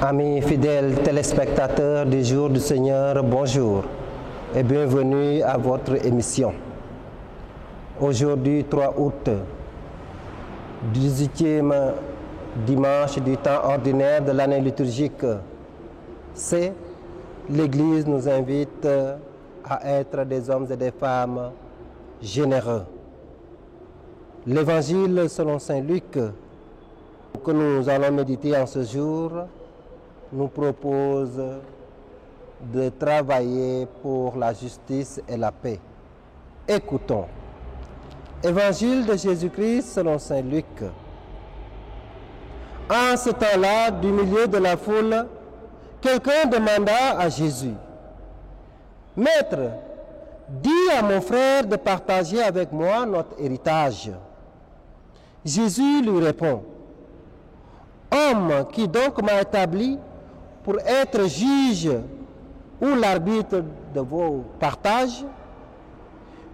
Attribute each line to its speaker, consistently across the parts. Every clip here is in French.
Speaker 1: Amis fidèles téléspectateurs du Jour du Seigneur, bonjour et bienvenue à votre émission. Aujourd'hui, 3 août, 18e dimanche du temps ordinaire de l'année liturgique, l'Église nous invite à être des hommes et des femmes généreux. L'Évangile selon Saint Luc, que nous allons méditer en ce jour, nous propose de travailler pour la justice et la paix. Écoutons. Évangile de Jésus-Christ selon Saint Luc. En ce temps-là, du milieu de la foule, quelqu'un demanda à Jésus, « Maître, dis à mon frère de partager avec moi notre héritage. » Jésus lui répond, « Homme qui donc m'a établi pour être juge ou l'arbitre de vos partages,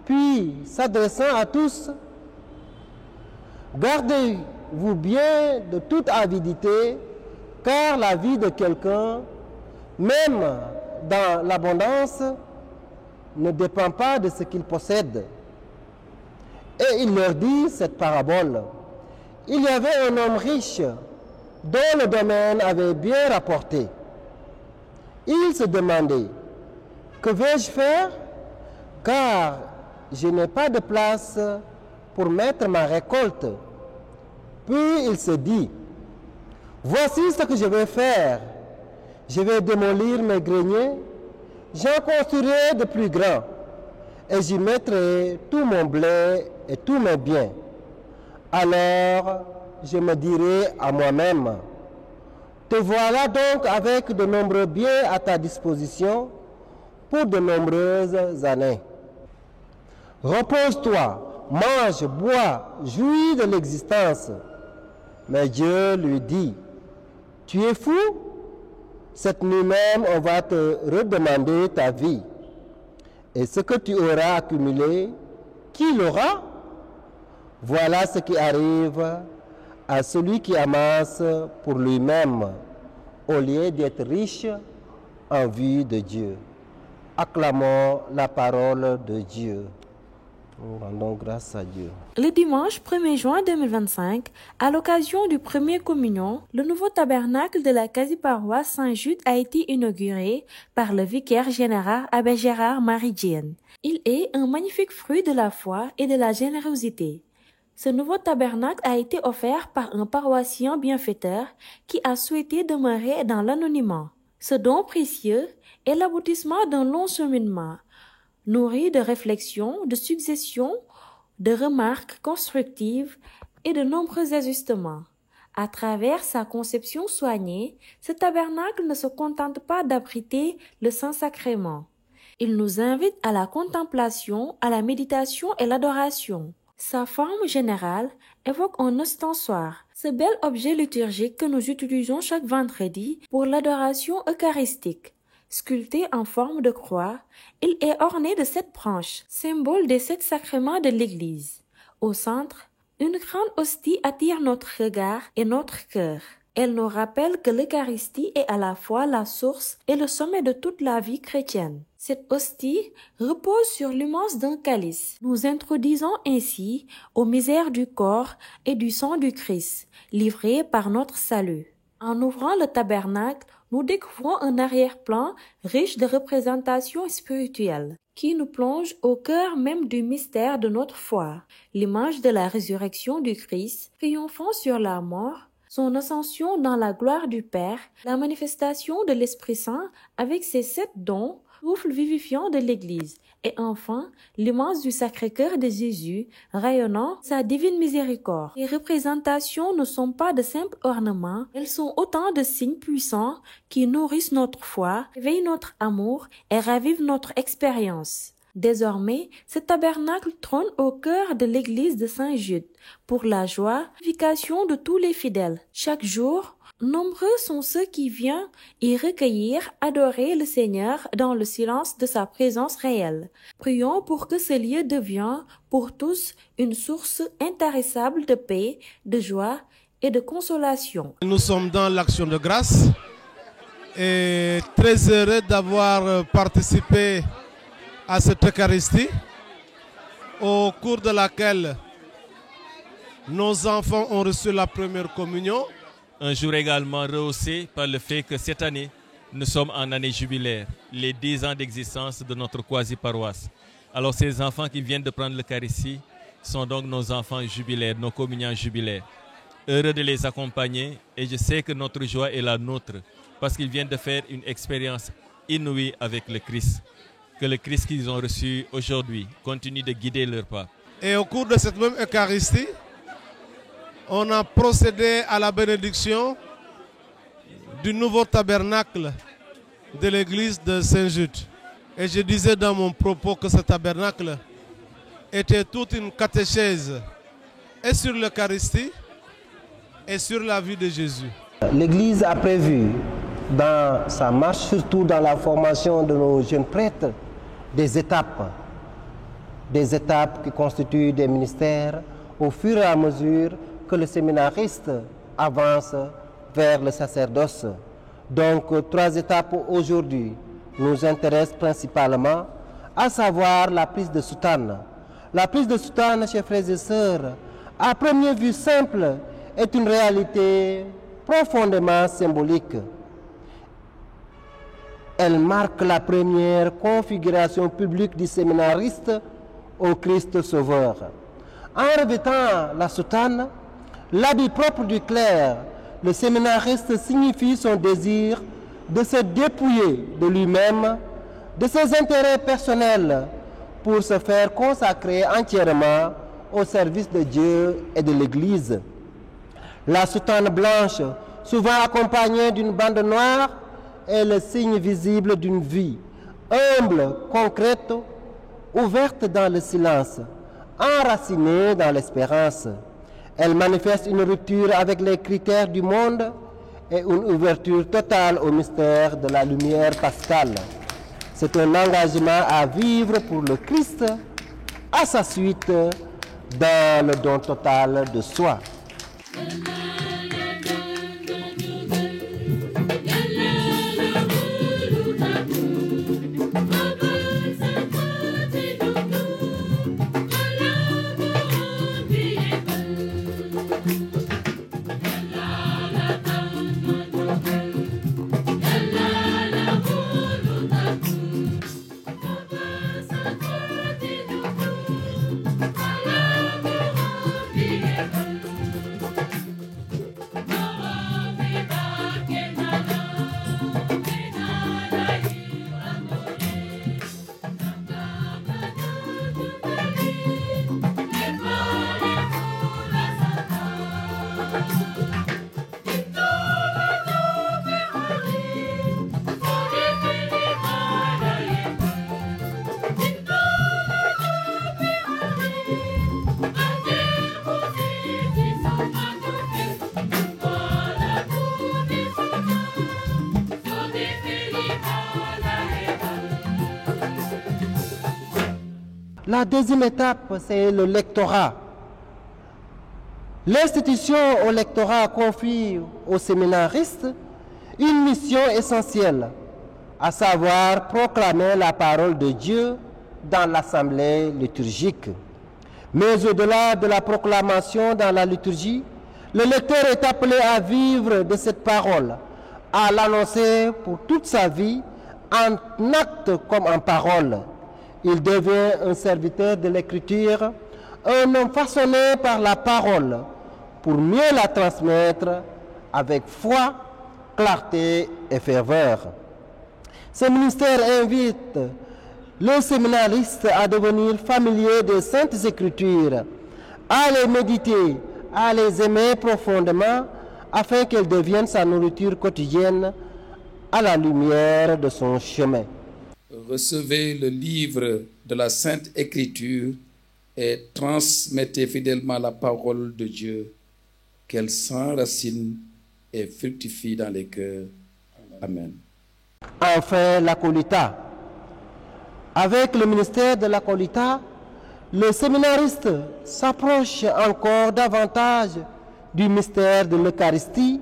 Speaker 1: puis s'adressant à tous, gardez-vous bien de toute avidité, car la vie de quelqu'un, même dans l'abondance, ne dépend pas de ce qu'il possède. » Et il leur dit cette parabole. Il y avait un homme riche dont le domaine avait bien rapporté. Il se demandait, que vais-je faire, car je n'ai pas de place pour mettre ma récolte. Puis il se dit, voici ce que je vais faire. Je vais démolir mes greniers, j'en construirai de plus grands, et j'y mettrai tout mon blé et tous mes biens. Alors je me dirai à moi-même, te voilà donc avec de nombreux biens à ta disposition pour de nombreuses années. Repose-toi, mange, bois, jouis de l'existence. Mais Dieu lui dit, tu es fou? Cette nuit même, on va te redemander ta vie. Et ce que tu auras accumulé, qui l'aura? Voilà ce qui arrive à celui qui amasse pour lui-même, au lieu d'être riche en vue de Dieu. Acclamons la parole de Dieu. Nous rendons grâce à Dieu.
Speaker 2: Le dimanche 1er juin 2025, à l'occasion du premier communion, le nouveau tabernacle de la quasi-paroisse Saint-Jude a été inauguré par le vicaire général Abbé Gérard Marie-Dienne. Il est un magnifique fruit de la foi et de la générosité. Ce nouveau tabernacle a été offert par un paroissien bienfaiteur qui a souhaité demeurer dans l'anonymat. Ce don précieux est l'aboutissement d'un long cheminement, nourri de réflexions, de suggestions, de remarques constructives et de nombreux ajustements. À travers sa conception soignée, ce tabernacle ne se contente pas d'abriter le Saint-Sacrement. Il nous invite à la contemplation, à la méditation et l'adoration. Sa forme générale évoque un ostensoir, ce bel objet liturgique que nous utilisons chaque vendredi pour l'adoration eucharistique. Sculpté en forme de croix, il est orné de 7 branches, symbole des 7 sacrements de l'Église. Au centre, une grande hostie attire notre regard et notre cœur. Elle nous rappelle que l'Eucharistie est à la fois la source et le sommet de toute la vie chrétienne. Cette hostie repose sur l'immense d'un calice. Nous introduisons ainsi aux misères du corps et du sang du Christ, livrés par notre salut. En ouvrant le tabernacle, nous découvrons un arrière-plan riche de représentations spirituelles qui nous plonge au cœur même du mystère de notre foi. L'image de la résurrection du Christ, triomphant sur la mort, son ascension dans la gloire du Père, la manifestation de l'Esprit Saint avec ses 7 dons, souffle vivifiant de l'Église, et enfin l'image du Sacré-Cœur de Jésus, rayonnant sa divine miséricorde. Les représentations ne sont pas de simples ornements, elles sont autant de signes puissants qui nourrissent notre foi, éveillent notre amour et ravivent notre expérience. Désormais, ce tabernacle trône au cœur de l'église de Saint-Jude pour la joie, l'unification de tous les fidèles. Chaque jour, nombreux sont ceux qui viennent y recueillir, adorer le Seigneur dans le silence de sa présence réelle. Prions pour que ce lieu devienne pour tous une source intarissable de paix, de joie et de consolation.
Speaker 3: Nous sommes dans l'action de grâce et très heureux d'avoir participé à cette Eucharistie au cours de laquelle nos enfants ont reçu la première communion.
Speaker 4: Un jour également rehaussé par le fait que cette année, nous sommes en année jubilaire, les 10 ans d'existence de notre quasi-paroisse. Alors ces enfants qui viennent de prendre l'Eucharistie sont donc nos enfants jubilaires, nos communiants jubilaires. Heureux de les accompagner et je sais que notre joie est la nôtre parce qu'ils viennent de faire une expérience inouïe avec le Christ. Que le Christ qu'ils ont reçu aujourd'hui continue de guider leurs pas.
Speaker 3: Et au cours de cette même Eucharistie, on a procédé à la bénédiction du nouveau tabernacle de l'église de Saint-Jude. Et je disais dans mon propos que ce tabernacle était toute une catéchèse et sur l'Eucharistie et sur la vie de Jésus.
Speaker 1: L'Église a prévu dans sa marche, surtout dans la formation de nos jeunes prêtres, des étapes qui constituent des ministères au fur et à mesure que le séminariste avance vers le sacerdoce. Donc, 3 étapes aujourd'hui nous intéressent principalement, à savoir la prise de soutane. La prise de soutane, chers frères et sœurs, à première vue simple, est une réalité profondément symbolique. Elle marque la première configuration publique du séminariste au Christ Sauveur. En revêtant la soutane, l'habit propre du clerc, le séminariste signifie son désir de se dépouiller de lui-même, de ses intérêts personnels, pour se faire consacrer entièrement au service de Dieu et de l'Église. La soutane blanche, souvent accompagnée d'une bande noire, est le signe visible d'une vie humble, concrète, ouverte dans le silence, enracinée dans l'espérance. Elle manifeste une rupture avec les critères du monde et une ouverture totale au mystère de la lumière pascale. C'est un engagement à vivre pour le Christ, à sa suite, dans le don total de soi. La deuxième étape, c'est le lectorat. L'institution au lectorat confie aux séminaristes une mission essentielle, à savoir proclamer la parole de Dieu dans l'assemblée liturgique. Mais au-delà de la proclamation dans la liturgie, le lecteur est appelé à vivre de cette parole, à l'annoncer pour toute sa vie, en acte comme en parole. Il devient un serviteur de l'Écriture, un homme façonné par la parole, pour mieux la transmettre avec foi, clarté et ferveur. Ce ministère invite le séminariste à devenir familier des Saintes Écritures, à les méditer, à les aimer profondément, afin qu'elles deviennent sa nourriture quotidienne à la lumière de son chemin.
Speaker 5: Recevez le livre de la Sainte Écriture et transmettez fidèlement la parole de Dieu, qu'elle s'enracine et fructifie dans les cœurs. Amen.
Speaker 1: Enfin, l'acolytat. Avec le ministère de l'acolytat, le séminariste s'approche encore davantage du mystère de l'Eucharistie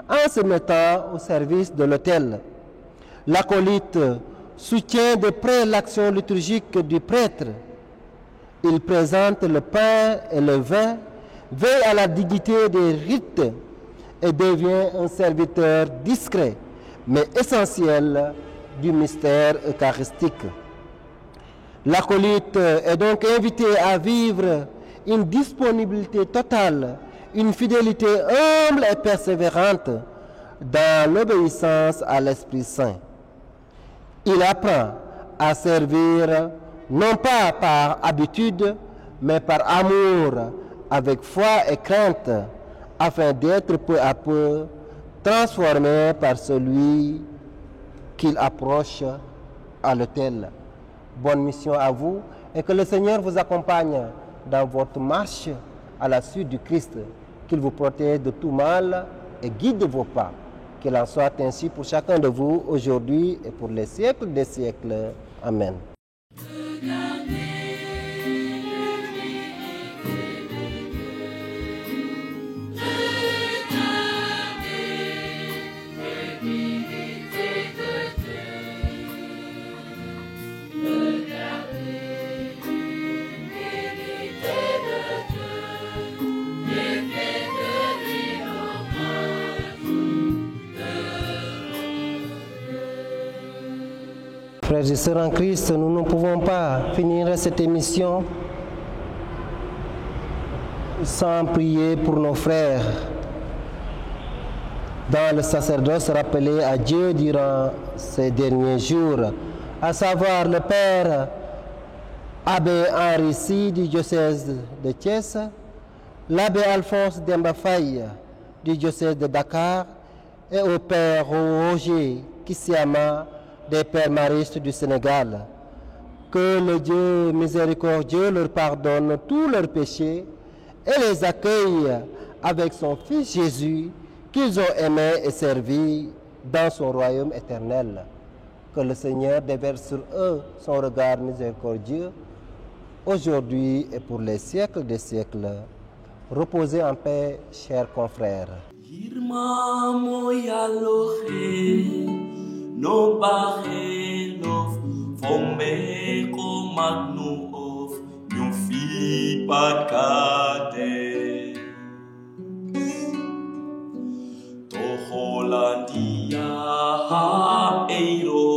Speaker 1: en se mettant au service de l'autel. L'acolyte soutient de près l'action liturgique du prêtre. Il présente le pain et le vin, veille à la dignité des rites et devient un serviteur discret mais essentiel du mystère eucharistique. L'acolyte est donc invité à vivre une disponibilité totale, une fidélité humble et persévérante dans l'obéissance à l'Esprit Saint. Il apprend à servir non pas par habitude, mais par amour, avec foi et crainte, afin d'être peu à peu transformé par celui qu'il approche à l'autel. Bonne mission à vous et que le Seigneur vous accompagne dans votre marche à la suite du Christ, qu'il vous protège de tout mal et guide vos pas. Qu'il en soit ainsi pour chacun de vous aujourd'hui et pour les siècles des siècles. Amen. Frères et sœurs en Christ, nous ne pouvons pas finir cette émission sans prier pour nos frères dans le sacerdoce rappelé à Dieu durant ces derniers jours, à savoir le Père Abbé Henri Sy du diocèse de Thiès, l'abbé Alphonse Demba Faye du diocèse de Dakar et au Père Roger Kisiama des Pères Maristes du Sénégal. Que le Dieu miséricordieux leur pardonne tous leurs péchés et les accueille avec son Fils Jésus qu'ils ont aimé et servi dans son royaume éternel. Que le Seigneur déverse sur eux son regard miséricordieux aujourd'hui et pour les siècles des siècles. Reposez en paix, chers confrères.
Speaker 6: No bahe love fombe ko magnu of you fi pakate to Hollandia ha eiro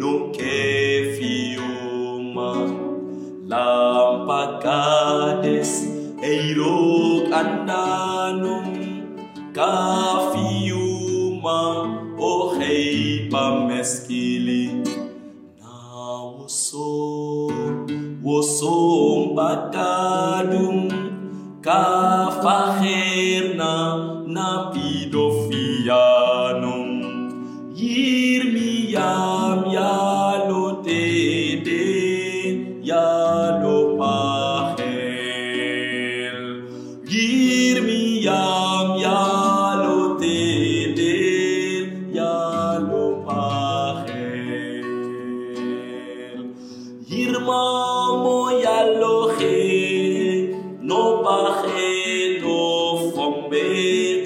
Speaker 6: no kefiuma lampakades eiro andanum kafiuma o rei pameskili na woso bakadum ka faherna na pidofianum yirmiyam yalo tede yalo pahel yirmiyam yalo tede Mamo yalo he no bahe no fombe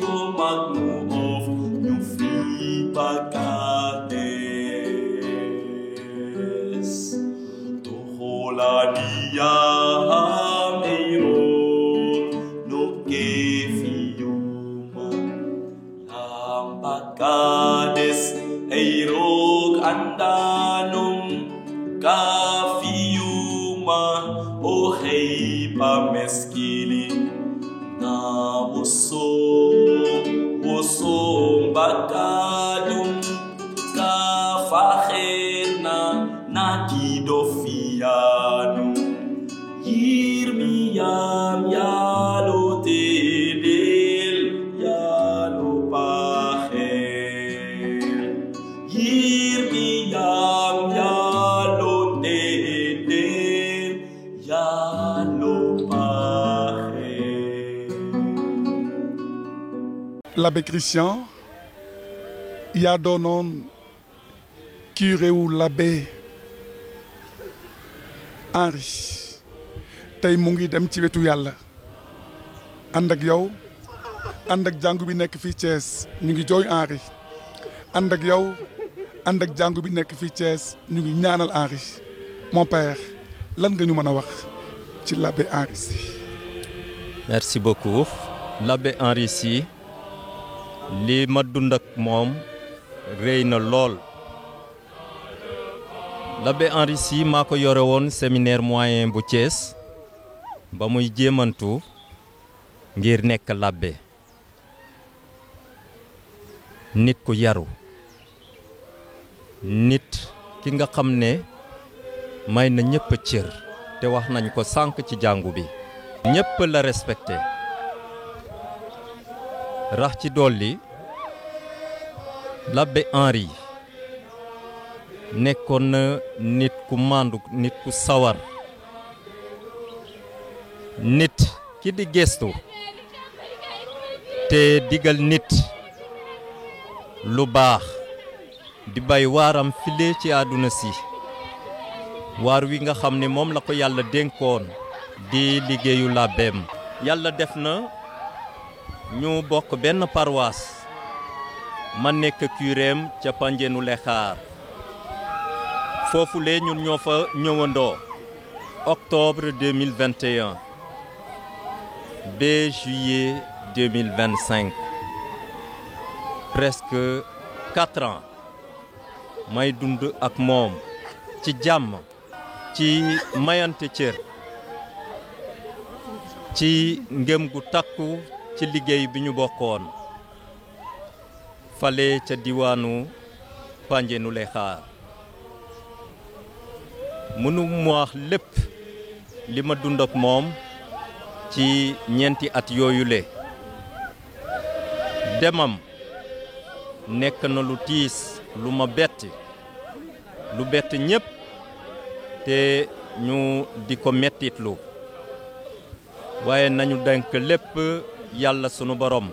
Speaker 6: to magnu of you free pagates to Hollandia meiro no kefiuma lampagades eiro andanum kafiuma o rei pameskili na oso bakadum kafahena na kidofianum yirmiyam yalo tedel yalo pahel yirmiyam yalo
Speaker 7: L'abbé Christian yaa doonoon curé wu l'abbé Henri tey mu ngi dem ci wetu yàlla ànd ak yow ànd ak jàngu bi nekk fii Thiès ñu ngi jooy Henri ànd ak yow ànd ak jàngu bi nekk fii Thiès ñu ngi ñaanal Henri mon père lan nga ñu mën a wax ci l'abbé Henri Sy.
Speaker 8: Merci beaucoup l'abbé Henri Sy li ma dund ak moom rëy na lool. L'abbé Henri Sy maa ko yore woon séminaire moyen bu Thiès ba muy jéemantu ngir nekk l'abbé. Nit ku yaru nit ki nga xam ne may na ñëpp cër te wax nañ ko sànq ci jàngu bi ñëpp la respecté rax ci dolli l'abbé Henri nekkoon na nit ku màndu nit ku sawar nit ki di gestu te digal nit lu baax di bay waaram file ci àdduna si waar wi nga xam ne moom la ko yàlla dénkoon di liggéeyu labbeem yàlla def na ñu bokk benn paroisse ma nekk curéem ca Pandiénou Lékhar foofu lee ñun ñoo fa ñëwandoo octobre 2021 ba juillet 2025 presque 4 ans may dund ak moom ci jàmm ci mayante cër ci ngëm gu takku ci liggéey bi ñu bokkoon fale ca diwaanu Pandiénou Lékhar mënu mu wax lépp li ma dund ak moom ci ñeenti at yooyule demam nekk na lu tiis lu ma bett lu bett ñépp te ñu di ko mettitlu waaye nañu denk lépp yàlla sunu borom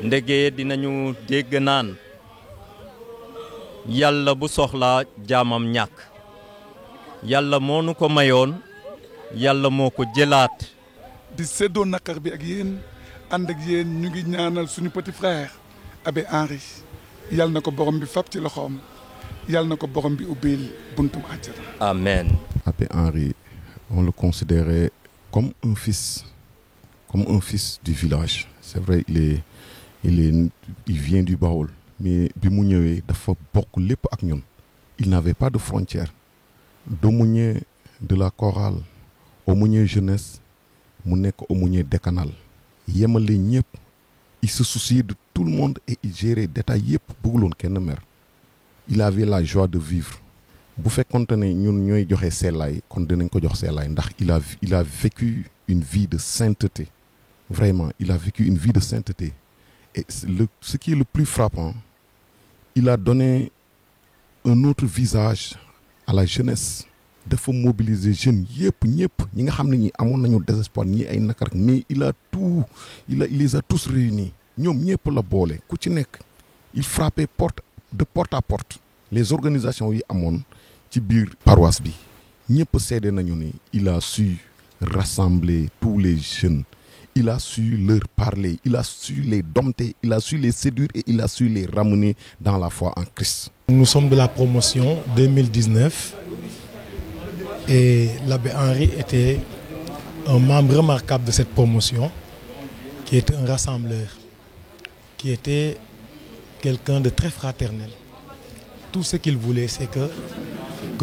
Speaker 8: ndege dinañu dégg naan yàlla bu soxlaa jaamam ñàkk yàlla moo nu ko mayoon yàlla moo ko jëlaat
Speaker 7: di séddoo naqar bi ak yéen ànd ak yéen ñu ngi ñaanal suñu petit frère abbé Henri yàlla na ko borom bi fab ci loxoom yàlla na ko borom bi ubbil buntum àjjana.
Speaker 8: Amen.
Speaker 9: Abbé Henri, on le considérait comme un fils du village. C'est vrai, il vient du Baol, mais bi mu ñëwee dafa bokk lépp ak ñun. Il n'avait pas de frontières. D'aumônier de la chorale, aumônier jeunesse, mu nekk aumônier décanal. Yemale ñëpp, il se souciait de tout le monde et il gérait détail yëpp bëgguloon kenn mer. Il avait la joie de vivre. Bu fekkonte ne ñun ñooy joxe seelaay kon dinañ ko jox seelaay ndax il a vécu une vie de sainteté. Vraiment, il a vécu une vie de sainteté. Et ce qui est le plus frappant, il a donné un autre visage à la jeunesse. Dafa mobiliser jeunes yëpp ñëpp ñi nga xam ne ñi amoon nañu désespoir ñi ay nakar mais il les a tous réunis ñoom ñëpp la boole ku ci nekk il frappait de porte à porte les organisations yi amoon ci biir paroisse bi ñëpp seede nañu ni il a su rassembler tous les jeunes il a su leur parler il a su les dompter il a su les séduire et il a su les ramener dans la foi en Christ.
Speaker 10: Nous sommes de la promotion 2019 et l'abbé Henri était un membre remarquable de cette promotion qui était un rassembleur, qui était quelqu'un de très fraternel. Tout ce qu'il voulait, c'est que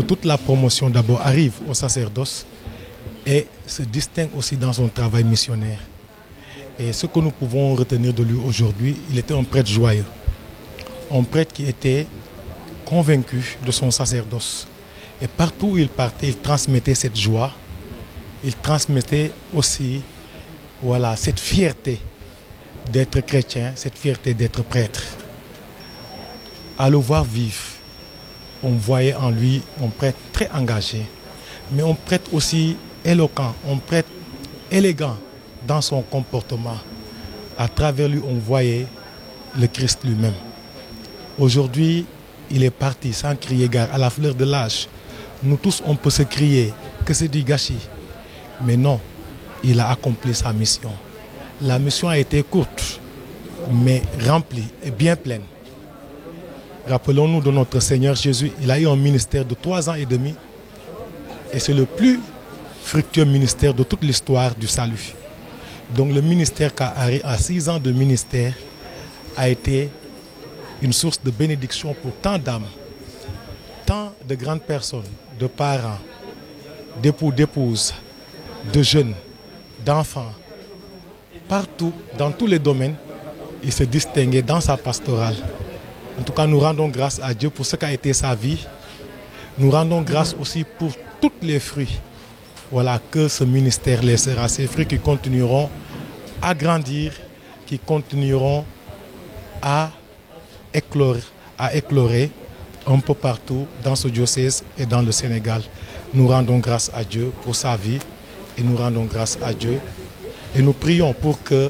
Speaker 10: toute la promotion d'abord arrive au sacerdoce et se distingue aussi dans son travail missionnaire. Et ce que nous pouvons retenir de lui aujourd'hui, il était un prêtre joyeux, un prêtre qui était convaincu de son sacerdoce. Et partout où il partait, il transmettait cette joie, il transmettait aussi cette fierté d'être chrétien, cette fierté d'être prêtre. À le voir vivre, on voyait en lui un prêtre très engagé, mais un prêtre aussi éloquent, un prêtre élégant dans son comportement. À travers lui, on voyait le Christ lui-même. Aujourd'hui, il est parti sans crier gare, à la fleur de l'âge. Nous tous, on peut se crier que c'est du gâchis. Mais non, il a accompli sa mission. La mission a été courte, mais remplie et bien pleine. Rappelons-nous de notre Seigneur Jésus, il a eu un ministère de 3 ans et demi et c'est le plus fructueux ministère de toute l'histoire du salut. Donc le ministère Kahari, à 6 ans de ministère, a été une source de bénédiction pour tant d'âmes, tant de grandes personnes, de parents, d'époux, d'épouses, de jeunes, d'enfants. Partout, dans tous les domaines, il s'est distingué dans sa pastorale. En tout cas, nous rendons grâce à Dieu pour ce qu'a été sa vie. Nous rendons grâce aussi pour tous les fruits. Voilà, que ce ministère laissera, ces fruits qui continueront à grandir, qui continueront à éclorer un peu partout dans ce diocèse et dans le Sénégal. Nous rendons grâce à Dieu pour sa vie et nous rendons grâce à Dieu et nous prions pour que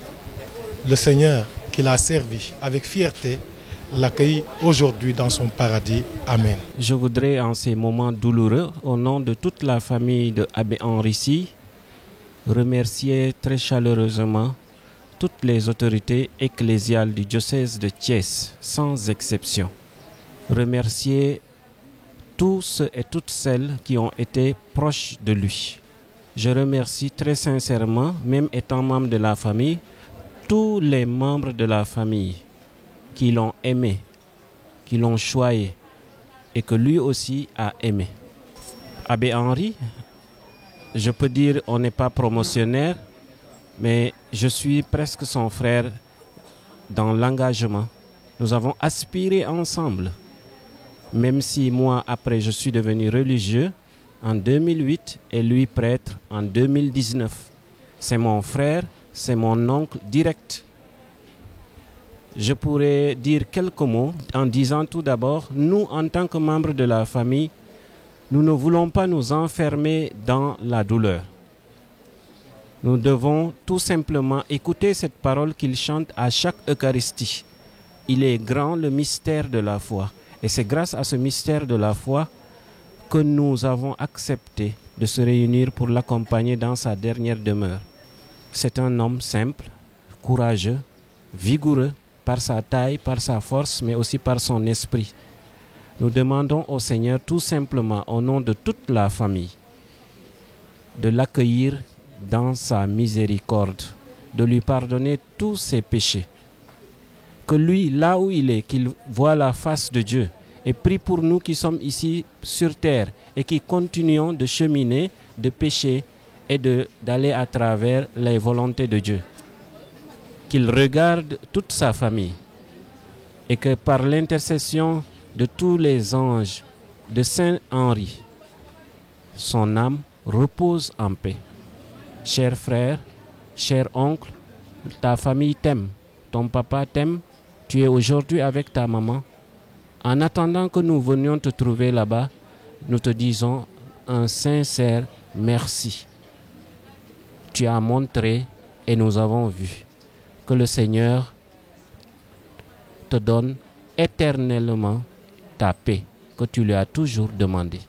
Speaker 10: le Seigneur qui l'a servi avec fierté l'accueille aujourd'hui dans son paradis. Amen.
Speaker 11: Je voudrais en ces moments douloureux, au nom de toute la famille de Abbé Henri Sy, remercier très chaleureusement toutes les autorités ecclésiales du diocèse de Thiès, sans exception. Remercier tous ceux et toutes celles qui ont été proches de lui. Je remercie très sincèrement, même étant membre de la famille, tous les membres de la famille qui l'ont aimé, qui l'ont choyé et que lui aussi a aimé. Abbé Henri, je peux dire on n'est pas promotionnaire, mais je suis presque son frère dans l'engagement. Nous avons aspiré ensemble, même si moi après je suis devenu religieux en 2008 et lui prêtre en 2019. C'est mon frère, c'est mon oncle direct. Je pourrais dire quelques mots en disant tout d'abord, nous en tant que membres de la famille, nous ne voulons pas nous enfermer dans la douleur. Nous devons tout simplement écouter cette parole qu'il chante à chaque Eucharistie. Il est grand le mystère de la foi. Et c'est grâce à ce mystère de la foi que nous avons accepté de se réunir pour l'accompagner dans sa dernière demeure. C'est un homme simple, courageux, vigoureux, par sa taille, par sa force, mais aussi par son esprit. Nous demandons au Seigneur tout simplement, au nom de toute la famille, de l'accueillir dans sa miséricorde, de lui pardonner tous ses péchés. Que lui, là où il est, qu'il voit la face de Dieu et prie pour nous qui sommes ici sur terre et qui continuons de cheminer, de pécher et d'aller à travers les volontés de Dieu. Qu'il regarde toute sa famille et que par l'intercession de tous les anges de Saint Henri, son âme repose en paix. Cher frère, cher oncle, ta famille t'aime, ton papa t'aime, tu es aujourd'hui avec ta maman. En attendant que nous venions te trouver là-bas, nous te disons un sincère merci. Tu as montré et nous avons vu. Que le Seigneur te donne éternellement ta paix que tu lui as toujours demandé.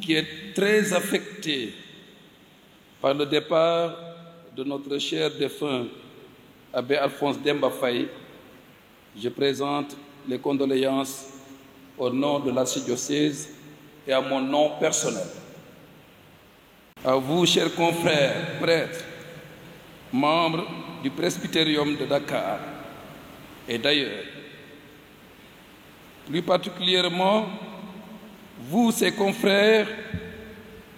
Speaker 5: qui est très affecté par le départ de notre cher défunt Abbé Alphonse Demba Faye, je présente les condoléances au nom de l'archidiocèse et à mon nom personnel. À vous, chers confrères, prêtres, membres du presbytérium de Dakar et d'ailleurs, plus particulièrement, vous, ses confrères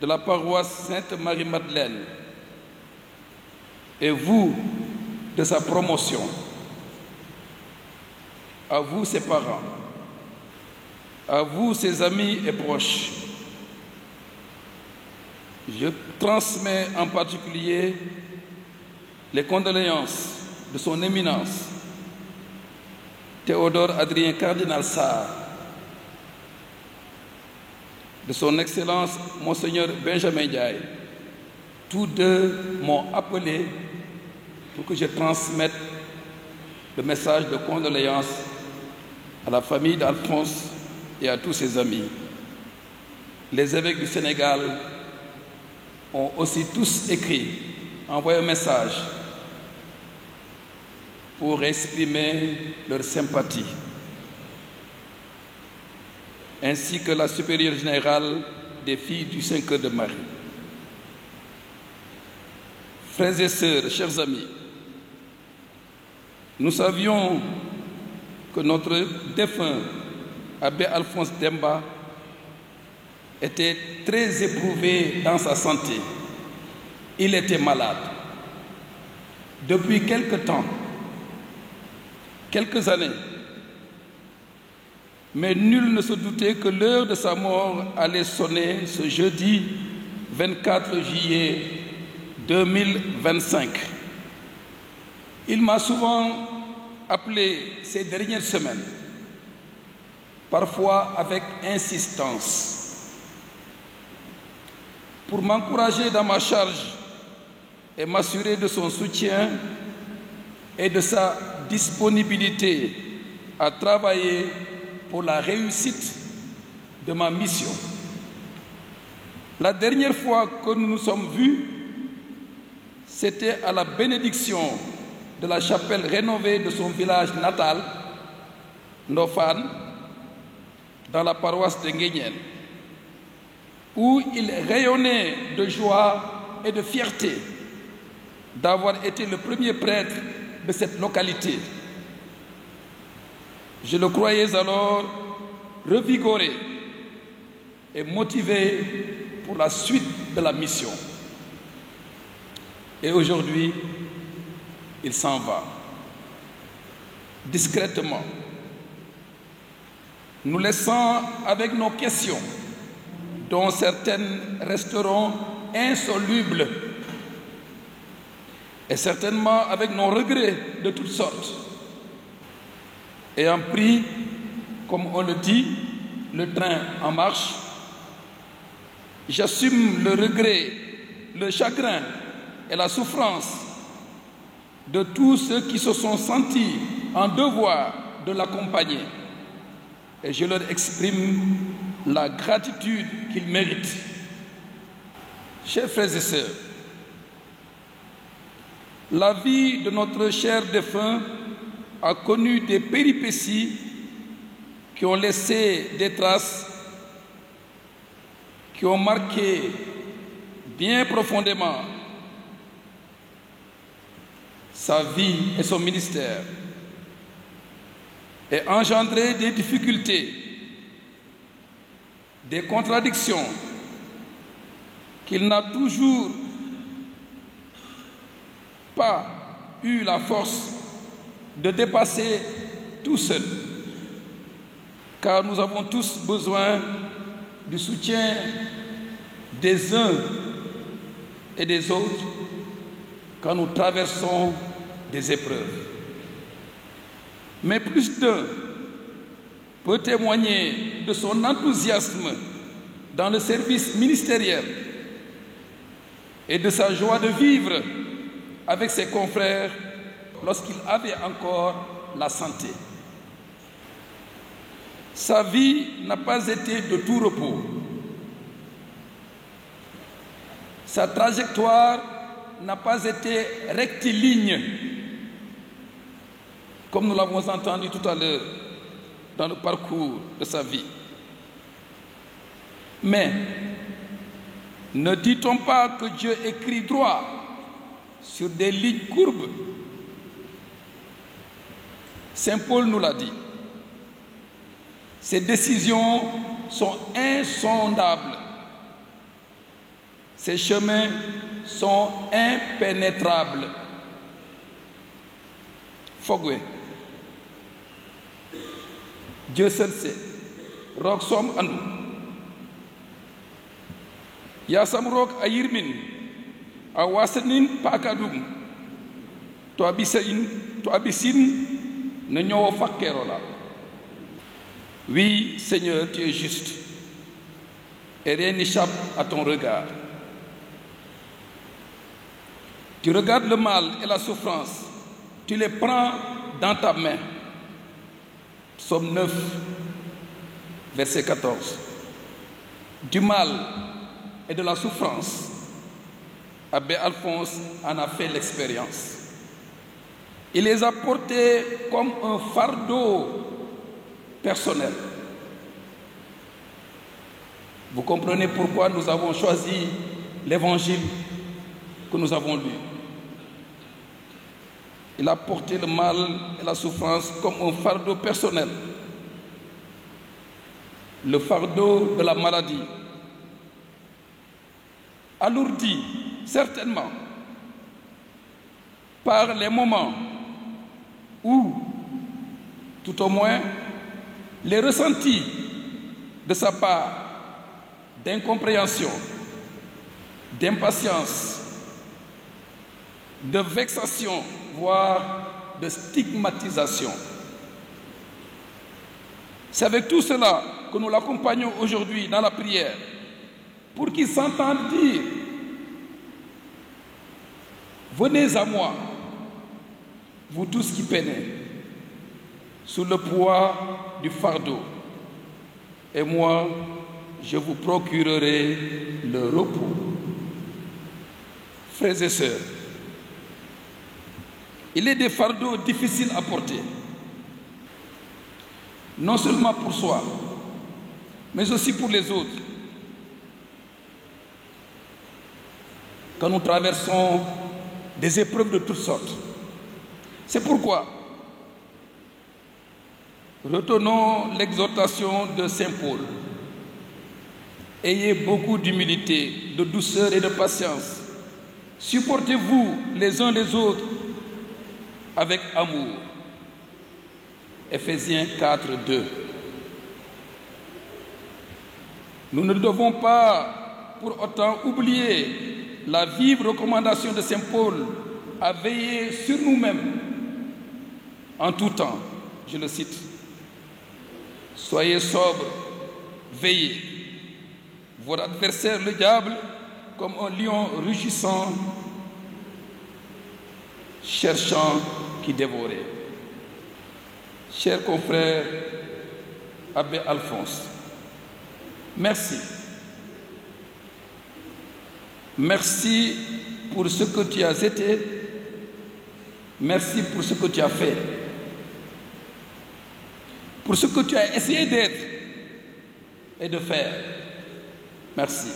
Speaker 5: de la paroisse Sainte-Marie-Madeleine, et vous, de sa promotion, à vous, ses parents, à vous, ses amis et proches, je transmets en particulier les condoléances de son éminence, Théodore Adrien Cardinal Sarr, de son Excellence Monseigneur Benjamin Ndiaye. Tous deux m'ont appelé pour que je transmette le message de condoléances à la famille d'Alphonse et à tous ses amis. Les évêques du Sénégal ont aussi tous écrit, envoyé un message pour exprimer leur sympathie, ainsi que la supérieure générale des filles du Saint-Cœur de Marie. Frères et sœurs, chers amis, nous savions que notre défunt Abbé Alphonse Demba était très éprouvé dans sa santé. Il était malade. Depuis quelque temps, quelques années, mais nul ne se doutait que l'heure de sa mort allait sonner ce jeudi 24 juillet 2025. Il m'a souvent appelé ces dernières semaines, parfois avec insistance, pour m'encourager dans ma charge et m'assurer de son soutien et de sa disponibilité à travailler pour la réussite de ma mission. La dernière fois que nous nous sommes vus, c'était à la bénédiction de la chapelle rénovée de son village natal, Ndofane, dans la paroisse de Nguéniène, où il rayonnait de joie et de fierté d'avoir été le premier prêtre de cette localité. Je le croyais alors revigoré et motivé pour la suite de la mission. Et aujourd'hui, il s'en va. Discrètement, nous laissant avec nos questions, dont certaines resteront insolubles, et certainement avec nos regrets de toutes sortes. Ayant pris, comme on le dit, le train en marche, j'assume le regret, le chagrin et la souffrance de tous ceux qui se sont sentis en devoir de l'accompagner. Et je leur exprime la gratitude qu'ils méritent. Chers frères et sœurs, la vie de notre cher défunt a connu des péripéties qui ont laissé des traces, qui ont marqué bien profondément sa vie et son ministère, et engendré des difficultés, des contradictions qu'il n'a toujours pas eu la force de dépasser tout seul, car nous avons tous besoin du soutien des uns et des autres quand nous traversons des épreuves. Mais plus d'un peut témoigner de son enthousiasme dans le service ministériel et de sa joie de vivre avec ses confrères lorsqu'il avait encore la santé. Sa vie n'a pas été de tout repos. Sa trajectoire n'a pas été rectiligne, comme nous l'avons entendu tout à l'heure dans le parcours de sa vie. Mais ne dit-on pas que Dieu écrit droit sur des lignes courbes? Saint Paul nous l'a dit. Ses décisions sont insondables. Ses chemins sont impénétrables. Fogwe. Dieu seul sait. Rock som anu. Yasam rock ayirmin. Awasanin pakadum. To abisin ne nyowo fakkerola. Oui, Seigneur, tu es juste. Et rien n'échappe à ton regard. Tu regardes le mal et la souffrance. Tu les prends dans ta main. Psaume 9, verset 14. Du mal et de la souffrance, Abbé Alphonse en a fait l'expérience. Il les a portés comme un fardeau personnel. Vous comprenez pourquoi nous avons choisi l'évangile que nous avons lu. Il a porté le mal et la souffrance comme un fardeau personnel. Le fardeau de la maladie. Alourdi, certainement, par les moments où, tout au moins, les ressentis de sa part d'incompréhension, d'impatience, de vexation, voire de stigmatisation. C'est avec tout cela que nous l'accompagnons aujourd'hui dans la prière, pour qu'il s'entende dire: venez à moi, vous tous qui peinez, sous le poids du fardeau, et moi, je vous procurerai le repos. Frères et sœurs, il est des fardeaux difficiles à porter, non seulement pour soi, mais aussi pour les autres. Quand nous traversons des épreuves de toutes sortes. C'est pourquoi retenons l'exhortation de Saint Paul. Ayez beaucoup d'humilité, de douceur et de patience. Supportez-vous les uns les autres avec amour. Éphésiens 4, 2. Nous ne devons pas pour autant oublier la vive recommandation de Saint Paul à veiller sur nous-mêmes en tout temps. Je le cite. Soyez sobres, veillez. Votre adversaire, le diable, comme un lion rugissant, cherchant qui dévorait. Chers confrères, Abbé Alphonse, merci. Merci pour ce que tu as été. Merci pour ce que tu as fait. Pour ce que tu as essayé d'être et de faire. Merci.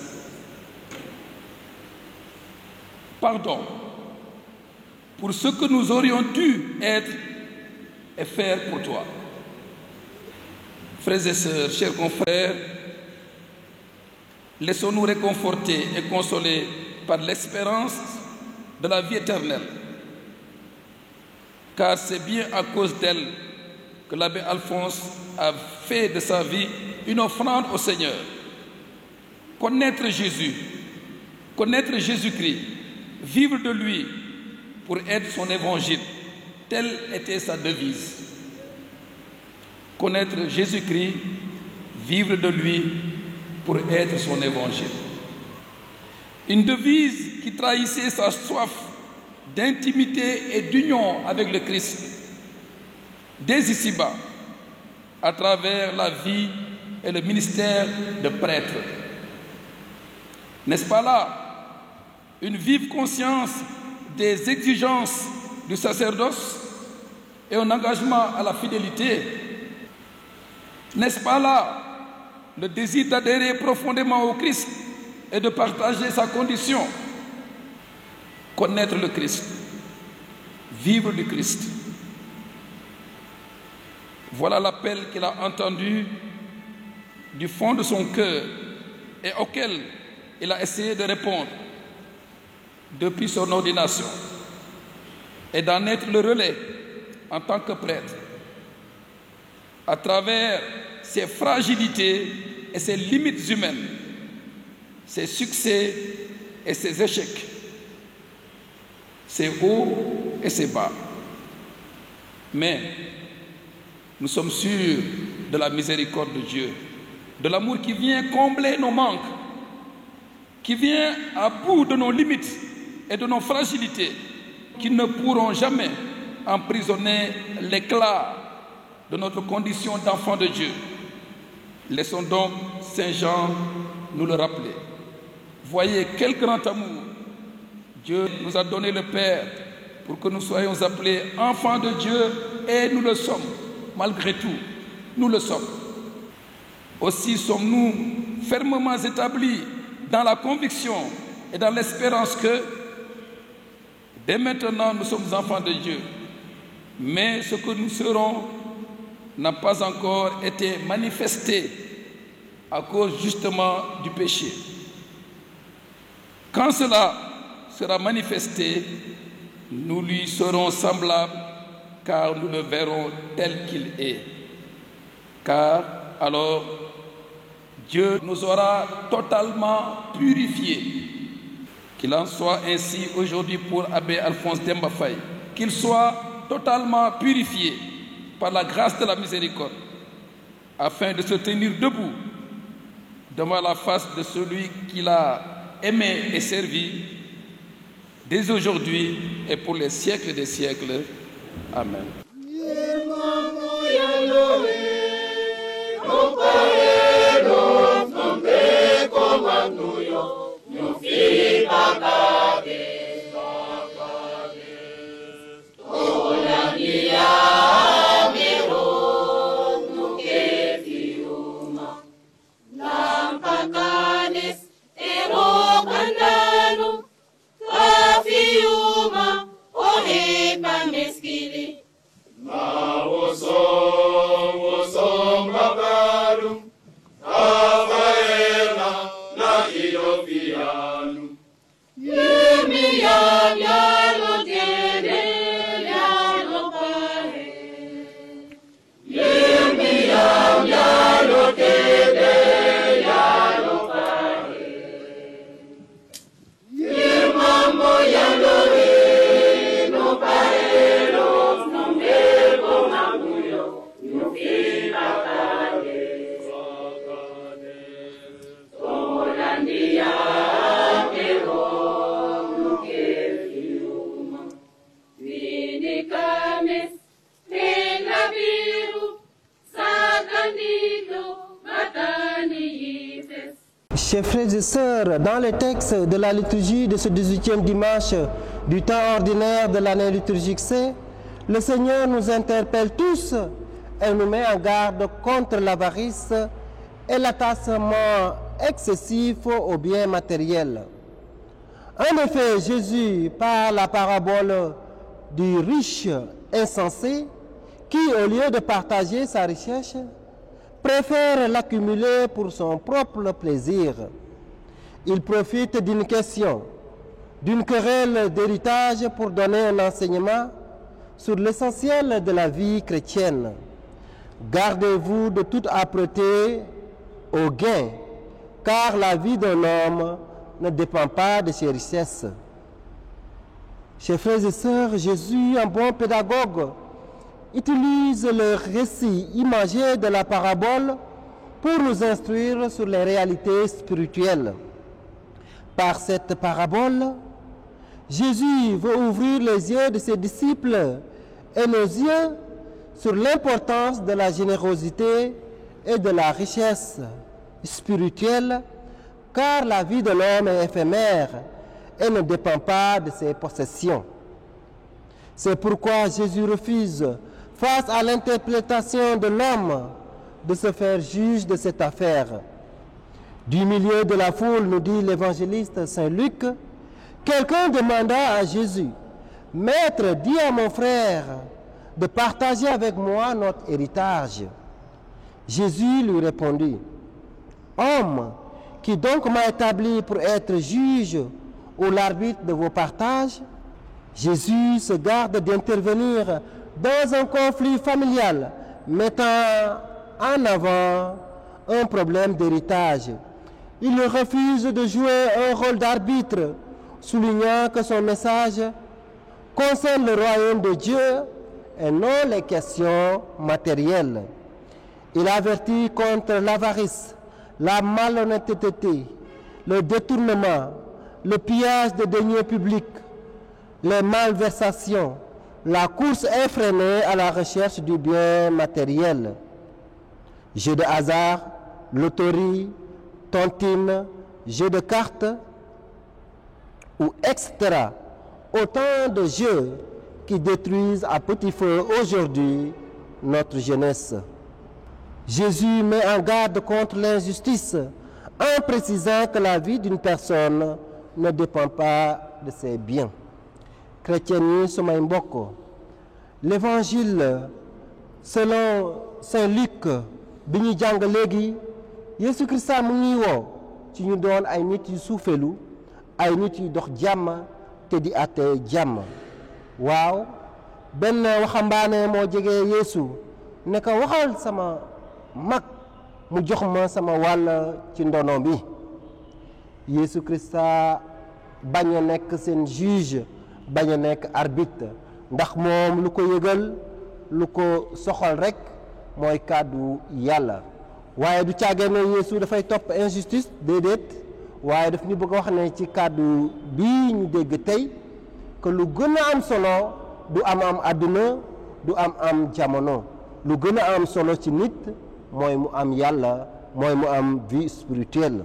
Speaker 5: Pardon pour ce que nous aurions dû être et faire pour toi. Frères et sœurs, chers confrères, laissons-nous réconforter et consoler par l'espérance de la vie éternelle. Car c'est bien à cause d'elle que l'abbé Alphonse a fait de sa vie une offrande au Seigneur. Connaître Jésus, connaître Jésus-Christ, vivre de lui pour être son évangile, telle était sa devise. Connaître Jésus-Christ, vivre de lui pour être son évangile. Une devise qui trahissait sa soif d'intimité et d'union avec le Christ, dès ici-bas, à travers la vie et le ministère de prêtre. N'est-ce pas là une vive conscience des exigences du sacerdoce et un engagement à la fidélité. N'est-ce pas là le désir d'adhérer profondément au Christ et de partager sa condition? Connaître le Christ, vivre du Christ. Voilà l'appel qu'il a entendu du fond de son cœur et auquel il a essayé de répondre depuis son ordination et d'en être le relais en tant que prêtre à travers ses fragilités et ses limites humaines, ses succès et ses échecs, ses hauts et ses bas. Mais nous sommes sûrs de la miséricorde de Dieu, de l'amour qui vient combler nos manques, qui vient à bout de nos limites et de nos fragilités, qui ne pourront jamais emprisonner l'éclat de notre condition d'enfant de Dieu. Laissons donc Saint Jean nous le rappeler. Voyez quel grand amour Dieu nous a donné le Père pour que nous soyons appelés enfants de Dieu, et nous le sommes, malgré tout, nous le sommes. Aussi sommes-nous fermement établis dans la conviction et dans l'espérance que dès maintenant nous sommes enfants de Dieu, mais ce que nous serons n'a pas encore été manifesté à cause justement du péché. Quand cela sera manifesté, nous lui serons semblables, car nous le verrons tel qu'il est. Car alors Dieu nous aura totalement purifiés. Qu'il en soit ainsi aujourd'hui pour Abbé Alphonse Demba Faye, qu'il soit totalement purifié par la grâce de la miséricorde, afin de se tenir debout devant la face de celui qu'il a aimé et servi, dès aujourd'hui et pour les siècles des siècles. Amen.
Speaker 1: Chers frères et sœurs, dans le texte de la liturgie de ce 18e dimanche du temps ordinaire de l'année liturgique C, le Seigneur nous interpelle tous et nous met en garde contre l'avarice et l'attachement excessif aux biens matériels. En effet, Jésus, par la parabole du riche insensé, qui, au lieu de partager sa richesse, préfère l'accumuler pour son propre plaisir. Il profite d'une question, d'une querelle d'héritage pour donner un enseignement sur l'essentiel de la vie chrétienne. Gardez-vous de toute âpreté au gain, car la vie d'un homme ne dépend pas de ses richesses. Chers frères et sœurs, Jésus, un bon pédagogue, utilise le récit imagé de la parabole pour nous instruire sur les réalités spirituelles. Par cette parabole, Jésus veut ouvrir les yeux de ses disciples et nos yeux sur l'importance de la générosité et de la richesse spirituelle, car la vie de l'homme est éphémère et ne dépend pas de ses possessions. C'est pourquoi Jésus refuse, face à l'interprétation de l'homme, de se faire juge de cette affaire. Du milieu de la foule, nous dit l'évangéliste Saint Luc, quelqu'un demanda à Jésus, « Maître, dis à mon frère de partager avec moi notre héritage. » Jésus lui répondit, « Homme, qui donc m'a établi pour être juge ou l'arbitre de vos partages ?» Jésus se garde d'intervenir dans un conflit familial, mettant en avant un problème d'héritage. Il refuse de jouer un rôle d'arbitre, soulignant que son message concerne le royaume de Dieu et non les questions matérielles. Il avertit contre l'avarice, la malhonnêteté, le détournement, le pillage de deniers publics, les malversations, la course effrénée à la recherche du bien matériel. Jeux de hasard, loterie, tontine, jeux de cartes, ou etc. Autant de jeux qui détruisent à petit feu aujourd'hui notre jeunesse. Jésus met en garde contre l'injustice en précisant que la vie d'une personne ne dépend pas de ses biens. Chrétiens yi sumay mbokk, l'évangile selon Saint Luc bi ñu jàng léegi, Yesu Christa mu ngi woo ci ñu doon ay nit yu suufelu, ay nit yu dox jàmm te di àtte jàmm. Waaw, benn waxambaane moo jege Yeesu ne ko waxal sama mag mu jox ma sama wàll ci ndono bi. Yesu Christa bañ a nekk seen juge, bañ a nekk arbitre, ndax moom lu ko yëgal, lu ko soxal rek mooy kàddu yàlla. waaye du caagee ne Yeesu dafay topp injustice, déedéet, waaye daf ñu bëgg a wax ne ci kàddu bii ñu dégg tey que lu gën a am solo du am àdduna, du am jamono. Lu gën a am solo ci nit mooy mu am yàlla, mooy mu am vie spirituelle.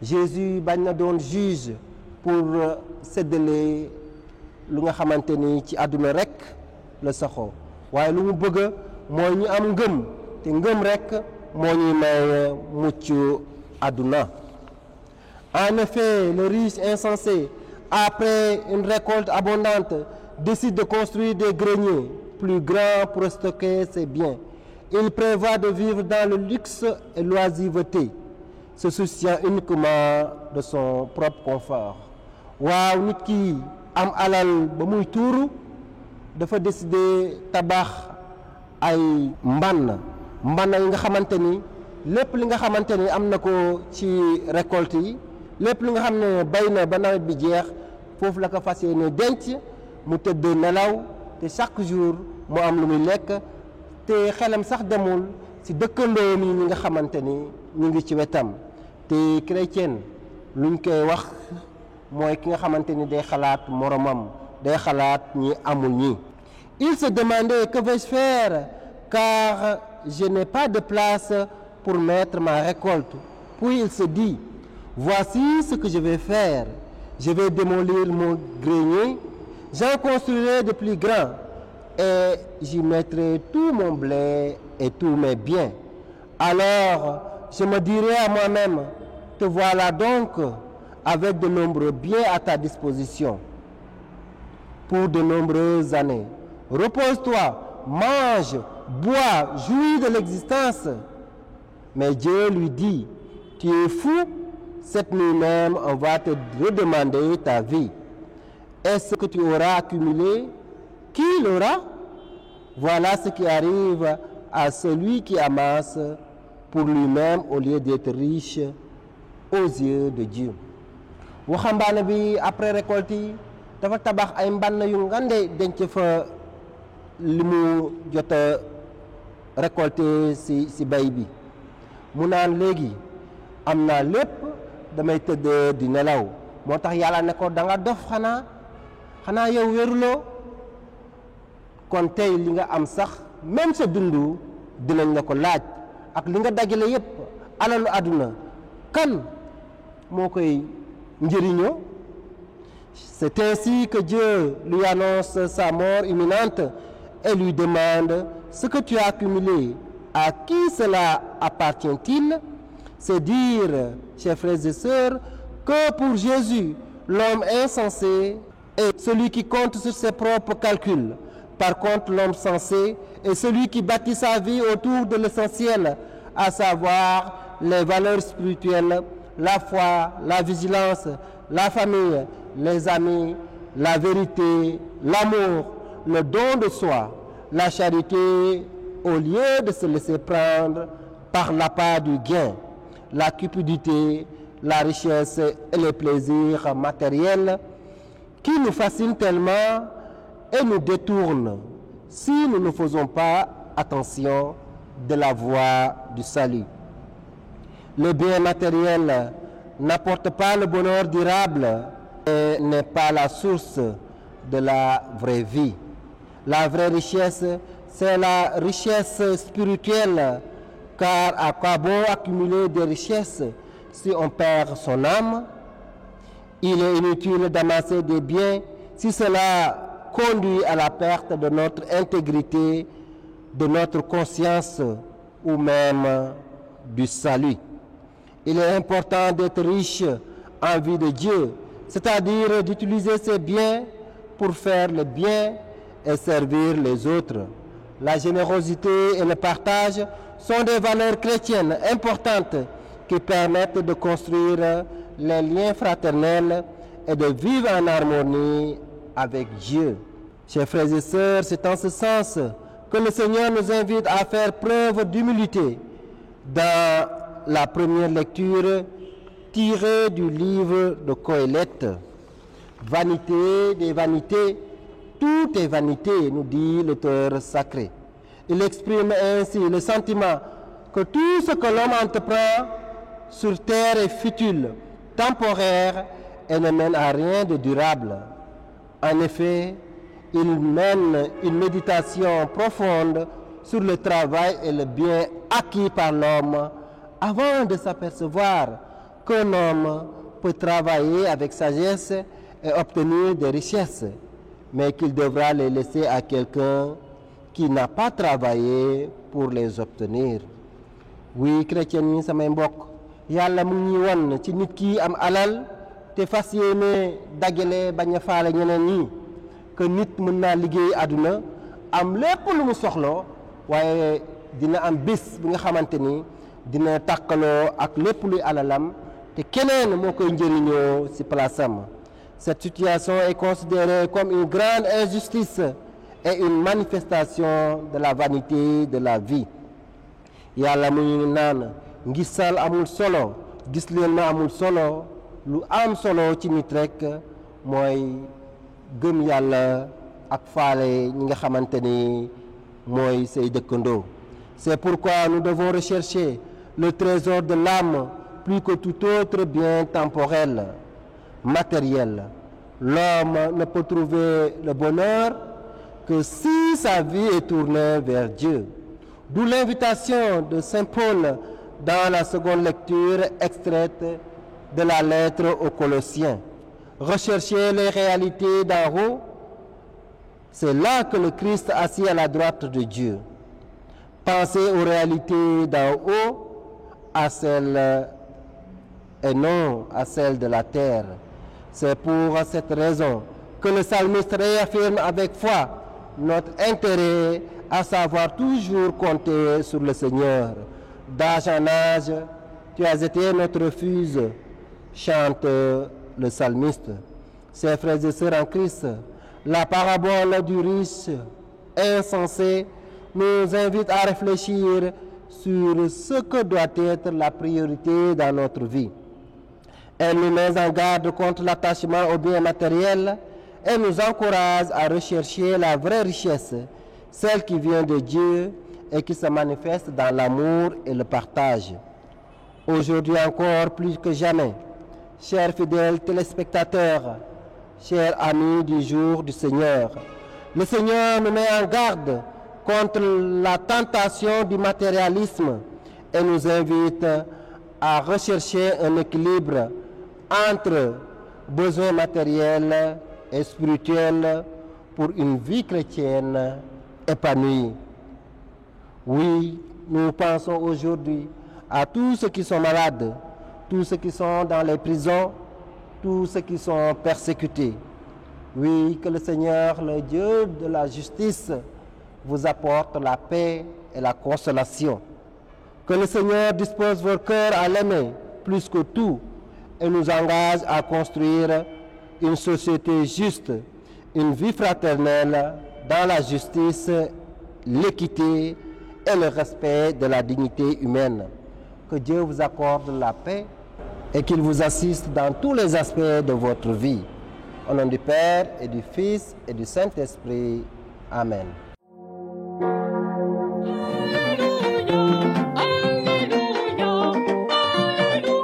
Speaker 1: Jésus bañ na doon juge pour séddale lu nga xamante ni ci àdduna rek la saxoo, waaye lu mu bëgg mooy ñu am ngëm, te ngëm rek moo ñuy may mucc àdduna. En effet, le riche insensé, après une récolte abondante, décide de construire des greniers plus grands pour stocker ses biens. Il prévoit de vivre dans le luxe et l'oisiveté, se souciant uniquement de son propre confort. Waaw, nit ki am alal ba muy tuuru dafa décider tabax ay mbann yi nga xamante ni lépp li nga xamante ni am na ko ci récolte yi, lépp li nga xam ne bay na ba nawet bi jeex, foofu la ko fas yéene denc, mu tëdd nelaw, te chaque jour mu am lu muy lekk, te xelam sax demul ci dëkkandoo mi ñi nga xamante ni ñu ngi ci wetam. Te chrétien luñ koy wax mooy ki nga xamante ni day xalaat moromam, day xalaat ñi amul ñi. Il se demandait que vais-je faire car je n'ai pas de place pour mettre ma récolte. Puis il se dit, voici ce que je vais faire. Je vais démolir mon grenier, j'en construirai de plus grand et j'y mettrai tout mon blé et tous mes biens. Alors je me dirai à moi-même, te voilà donc avec de nombreux biens à ta disposition pour de nombreuses années. Repose-toi, mange, bois, jouis de l'existence. Mais Dieu lui dit, tu es fou, cette nuit même on va te redemander ta vie. Est-ce que tu auras accumulé? Qui l'aura? Voilà ce qui arrive à celui qui amasse pour lui-même au lieu d'être riche aux yeux de Dieu. Waxambaane bi après récolte yi dafa tabax ay mbann yu ngande denc fa li mu jot a récolté ci bay bi. Mu naan léegi am naa lépp, damay tëdd di nelaw. Moo tax yàlla ne ko da nga dof xanaa yow wéruloo, kon tey li nga am sax même sa dundu dinañ la ko laaj, ak li nga dajale yépp, alalu àdduna kan moo koy njëriñoo? C'est ainsi que Dieu lui annonce sa mort imminente et lui demande ce que tu as accumulé. À qui cela appartient-il? C'est dire, chers frères et sœurs, que pour Jésus, l'homme insensé est celui qui compte sur ses propres calculs. Par contre, l'homme sensé est celui qui bâtit sa vie autour de l'essentiel, à savoir les valeurs spirituelles, la foi, la vigilance, la famille, les amis, la vérité, l'amour, le don de soi, la charité, au lieu de se laisser prendre par l'appât du gain, la cupidité, la richesse et les plaisirs matériels qui nous fascinent tellement et nous détournent si nous ne faisons pas attention de la voie du salut. Le bien matériel n'apporte pas le bonheur durable et n'est pas la source de la vraie vie. La vraie richesse, c'est la richesse spirituelle, car à quoi bon accumuler des richesses si on perd son âme? Il est inutile d'amasser des biens si cela conduit à la perte de notre intégrité, de notre conscience ou même du salut. Il est important d'être riche en vue de Dieu, c'est-à-dire d'utiliser ses biens pour faire le bien et servir les autres. La générosité et le partage sont des valeurs chrétiennes importantes qui permettent de construire les liens fraternels et de vivre en harmonie avec Dieu. Chers frères et sœurs, c'est en ce sens que le Seigneur nous invite à faire preuve d'humilité dans la première lecture tirée du livre de Qoélette. Vanité des vanités, tout est vanité, nous dit l'auteur sacré. Il exprime ainsi le sentiment que tout ce que l'homme entreprend sur terre est futile, temporaire et ne mène à rien de durable. En effet, il mène une méditation profonde sur le travail et le bien acquis par l'homme avant de s'apercevoir qu'un homme peut travailler avec sagesse et obtenir des richesses, mais qu'il devra les laisser à quelqu'un qui n'a pas travaillé pour les obtenir. Oui, chrétien yi samay mbokk, yàlla mu ngi won ci nit ki am alal te fas yéene dagale bañ a faale ñeneen ñi que nit mën naa liggéey àdduna am lépp lu mu soxloo waaye dina am bés bi nga xamante ni dina tàkkaloo ak lépp luy alalam te keneen moo koy njëriñoo ci place am. Cette situation est considérée comme une grande injustice et une manifestation de la vanité de la vie. Yàlla mu ngi naan ngisal amul solo, gis leen ma amul solo, lu am solo ci nit rek mooy gëm yàlla ak faale ñi nga xamante ni mooy say dëkkandoo. C'est pourquoi nous devons rechercher le trésor de l'âme plus que tout autre bien temporel, matériel. L'homme ne peut trouver le bonheur que si sa vie est tournée vers Dieu. D'où l'invitation de Saint Paul dans la seconde lecture extraite de la lettre aux Colossiens. Recherchez les réalités d'en haut, c'est là que le Christ assis à la droite de Dieu. Pensez aux réalités d'en haut, à celles et non à celles de la terre. C'est pour cette raison que le psalmiste réaffirme avec foi notre intérêt à savoir toujours compter sur le Seigneur. D'âge en âge, tu as été notre refuge, chante le psalmiste. Ses frères et sœurs en Christ, la parabole du riche insensé nous invite à réfléchir sur ce que doit être la priorité dans notre vie. Elle nous met en garde contre l'attachement aux biens matériels et nous encourage à rechercher la vraie richesse, celle qui vient de Dieu et qui se manifeste dans l'amour et le partage. Aujourd'hui encore plus que jamais, chers fidèles téléspectateurs, chers amis du jour du Seigneur, le Seigneur nous met en garde contre la tentation du matérialisme et nous invite à rechercher un équilibre entre besoins matériels et spirituels pour une vie chrétienne épanouie. Oui, nous pensons aujourd'hui à tous ceux qui sont malades, tous ceux qui sont dans les prisons, tous ceux qui sont persécutés. Oui, que le Seigneur, le Dieu de la justice, vous apporte la paix et la consolation. Que le Seigneur dispose vos cœurs à l'aimer plus que tout et nous engage à construire une société juste, une vie fraternelle dans la justice, l'équité et le respect de la dignité humaine. Que Dieu vous accorde la paix et qu'il vous assiste dans tous les aspects de votre vie. Au nom du Père et du Fils et du Saint-Esprit. Amen.
Speaker 6: Alléluia, Alléluia, Alléluia.